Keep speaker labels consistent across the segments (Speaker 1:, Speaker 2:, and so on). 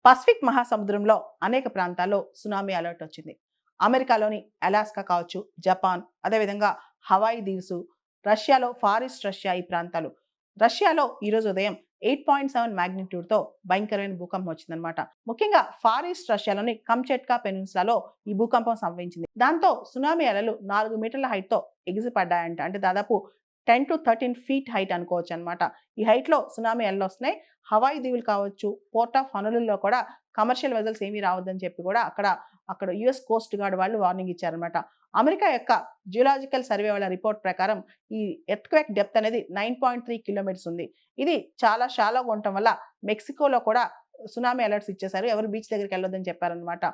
Speaker 1: Pacific మహాసముద్రంలో అనేక ప్రాంతాల్లో సునామీ అలర్ట్ వచ్చింది. అమెరికాలోని అలాస్కా కావచ్చు, జపాన్, అదేవిధంగా హవాయి దీవ్స్, రష్యాలో ఫారిస్ట్ రష్యా ఈ ప్రాంతాలు. రష్యాలో ఈరోజు ఉదయం 8.7 మ్యాగ్నిట్యూడ్తో భయంకరమైన భూకంపం వచ్చిందనమాట. ముఖ్యంగా ఫారిస్ట్ రష్యాలోని కంచెట్కా పెనిన్సులాలో ఈ భూకంపం సంభవించింది. దాంతో సునామీ అలలు 4 మీటర్ల హైట్తో ఎగిసిపడ్డాయంట. అంటే దాదాపు 10 to 13 ఫీట్ హైట్ అనుకోవచ్చు అనమాట. ఈ హైట్లో సునామీ అలలు వస్తున్నాయి. హవాయి దీవులు కావచ్చు, పోర్ట్ ఆఫ్ హనలుల్లో కూడా కమర్షియల్ వెజల్స్ ఏమీ రావద్దని చెప్పి కూడా అక్కడ యుఎస్ కోస్ట్ గార్డ్ వాళ్ళు వార్నింగ్ ఇచ్చారనమాట. అమెరికా యొక్క జియోలాజికల్ సర్వే వాళ్ళ రిపోర్ట్ ప్రకారం ఈ ఎర్త్‌క్వేక్ డెప్త్ అనేది 9.3 కిలోమీటర్స్ ఉంది. ఇది చాలా షాలోగా ఉండటం వల్ల మెక్సికోలో కూడా సునామీ అలర్ట్స్ ఇచ్చేశారు. ఎవరు బీచ్ దగ్గరికి వెళ్ళొద్దని చెప్పారనమాట.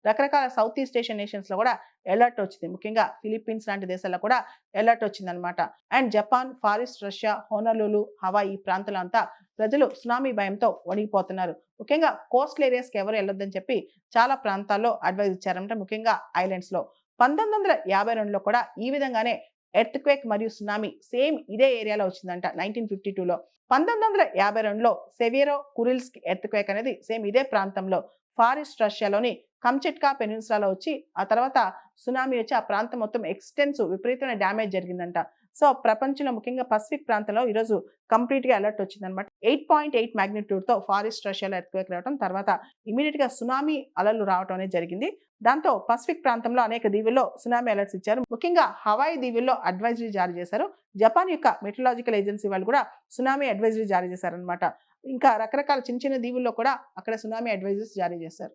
Speaker 1: రకరకాల సౌత్ ఈస్ట్ ఏషియన్ నేషన్స్‌లో కూడా అలర్ట్ వచ్చింది. ముఖ్యంగా ఫిలిప్పీన్స్ లాంటి దేశాల్లో కూడా అలర్ట్ వచ్చిందనమాట. అండ్ జపాన్, ఫారిస్ట్ రష్యా, హోనోలులు, హవాయి ఈ ప్రాంతాల్లో అంతా ప్రజలు సునామీ భయంతో వణికిపోతున్నారు. ముఖ్యంగా కోస్టల్ ఏరియాస్‌కి ఎవరు వెళ్ళొద్దని చెప్పి చాలా ప్రాంతాల్లో అడ్వైజ్ ఇచ్చారంట. ముఖ్యంగా ఐలాండ్స్‌లో. 1952లో కూడా ఈ విధంగానే ఎర్త్‌క్వేక్ మరియు సునామీ సేమ్ ఇదే ఏరియాలో వచ్చిందంట 1952లో. 1952లో సెవియరో కురిల్స్క్ ఎర్త్‌క్వేక్ అనేది సేమ్ ఇదే ప్రాంతంలో ఫారిస్ట్ రష్యాలోని కంచెట్కా పెనిన్సులాలో వచ్చి ఆ తర్వాత సునామీ వచ్చి ఆ ప్రాంతం మొత్తం ఎక్స్టెన్సివ్ విపరీతమైన డ్యామేజ్ జరిగిందంట. సో ప్రపంచంలో ముఖ్యంగా పసిఫిక్ ప్రాంతంలో ఈరోజు కంప్లీట్‌గా అలర్ట్ వచ్చిందనమాట. 8.8 మ్యాగ్నిట్యూడ్‌తో ఫారిస్ట్ రష్యాలో ఎర్త్‌క్వేక్ రావడం, తర్వాత ఇమ్మీడియేట్‌గా సునామీ అలలు రావడం అనేది జరిగింది. దాంతో పసిఫిక్ ప్రాంతంలో అనేక దీవుల్లో సునామీ అలర్ట్స్ ఇచ్చారు. ముఖ్యంగా హవాయి దీవుల్లో అడ్వైజరీ జారీ చేశారు. జపాన్ యొక్క మెట్రలాజికల్ ఏజెన్సీ వాళ్ళు కూడా సునామీ అడ్వైజరీ జారీ చేశారనమాట. ఇంకా రకరకాల చిన్న చిన్న దీవుల్లో కూడా అక్కడ సునామీ అడ్వైజరీస్ జారీ చేశారు.